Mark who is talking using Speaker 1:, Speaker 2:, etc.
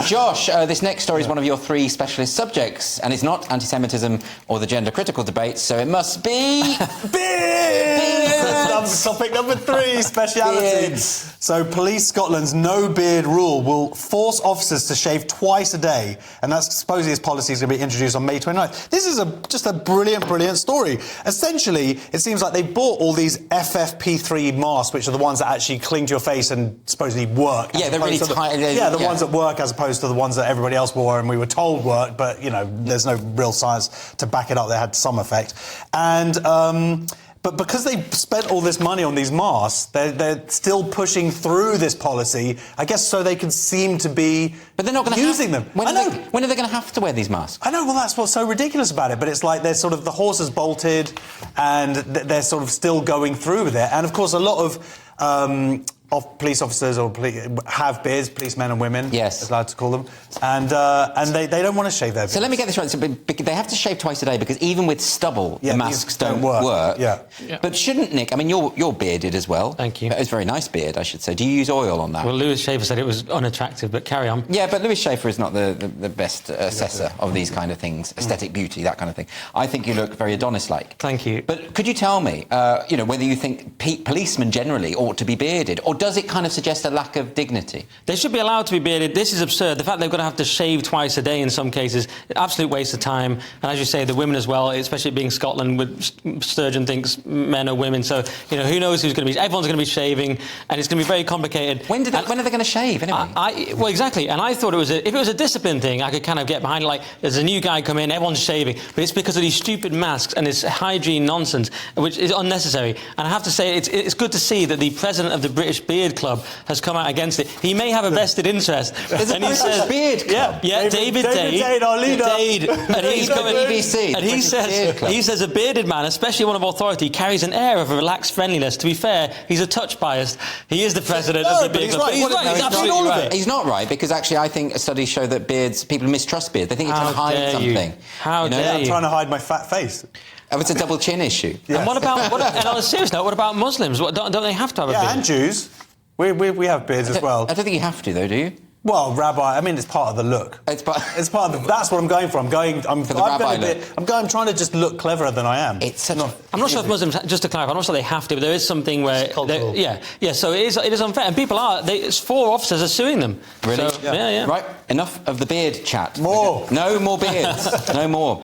Speaker 1: Josh, this next story is one of your 3 specialist subjects, and it's not anti-Semitism or the gender-critical debate, so it must be...
Speaker 2: Beards! Topic number 3, speciality.
Speaker 1: Beards.
Speaker 2: So, Police Scotland's no beard rule will force officers to shave twice a day, and that's supposedly this policy is going to be introduced on May 29th. This is just a brilliant story. Essentially, it seems like they bought all these FFP3 masks, which are the ones that actually cling to your face and supposedly work.
Speaker 1: Yeah, they're really tight.
Speaker 2: The ones that work as opposed to the ones that everybody else wore and we were told worked, but, you know, there's no real science to back it up. They had some effect. And... But because they spent all this money on these masks, they're still pushing through this policy, I guess, so they can seem to be
Speaker 1: but they're not going to
Speaker 2: using them.
Speaker 1: When are they going to have to wear these masks?
Speaker 2: I know, well, that's what's so ridiculous about it. But it's like they're sort of, the horse has bolted and they're sort of still going through with it. And, of course, a lot of police officers or have beards, policemen and women,
Speaker 1: yes,
Speaker 2: allowed to call them, and they don't want to shave their beards.
Speaker 1: So let me get this right. So they have to shave twice a day because even with stubble, the masks don't work.
Speaker 2: Yeah.
Speaker 1: But shouldn't, Nick? I mean, you're bearded as well.
Speaker 3: Thank you.
Speaker 1: It's a very nice beard, I should say. Do you use oil on that?
Speaker 3: Well, Lewis Schaefer said it was unattractive, but carry on.
Speaker 1: Yeah, but Lewis Schaefer is not the best assessor of these kind of things, aesthetic beauty, that kind of thing. I think you look very Adonis-like.
Speaker 3: Thank you.
Speaker 1: But could you tell me, whether you think policemen generally ought to be bearded, or does it kind of suggest a lack of dignity?
Speaker 3: They should be allowed to be bearded. This is absurd. The fact they're going to have to shave twice a day in some cases, absolute waste of time. And as you say, the women as well, especially being Scotland, with Sturgeon thinks men are women. So, who knows who's going to be... Everyone's going to be shaving, and it's going to be very complicated.
Speaker 1: When are they going to shave, anyway?
Speaker 3: Well, exactly. And I thought if it was a discipline thing, I could kind of get behind, like, there's a new guy come in, everyone's shaving. But it's because of these stupid masks and this hygiene nonsense, which is unnecessary. And I have to say, it's good to see that the president of the British Beard Club has come out against it. He may have a vested interest.
Speaker 1: There's a British Beard Club.
Speaker 3: Yeah, David Dade,
Speaker 2: our leader.
Speaker 3: And he's coming.
Speaker 1: BBC.
Speaker 3: And he says a bearded man, especially one of authority, carries an air of relaxed friendliness. To be fair, he's a touch biased. He is the president of the Beard Club.
Speaker 2: He's right.
Speaker 3: He's absolutely right.
Speaker 1: He's not right, because actually I think studies show that people mistrust beards. They think you're trying to hide something.
Speaker 3: How dare you?
Speaker 2: I'm trying to hide my fat face.
Speaker 1: Oh, it's a double chin issue.
Speaker 2: Yes.
Speaker 3: And what about... and on a serious note, what about Muslims? Don't they have to have a beard?
Speaker 2: Yeah, and Jews. We have beards as well.
Speaker 1: I don't think you have to, though, do you?
Speaker 2: Well, rabbi, I mean, it's part of the look.
Speaker 1: It's part
Speaker 2: of the... That's what I'm going for. I'm trying to just look cleverer than I am.
Speaker 3: I'm not sure if Muslims, just to clarify, I'm not sure they have to, but there is something where... Yeah, so it is unfair. And people are... 4 officers are suing them.
Speaker 1: Really?
Speaker 3: So, yeah.
Speaker 1: Right, enough of the beard chat.
Speaker 2: More.
Speaker 1: No more beards. No more.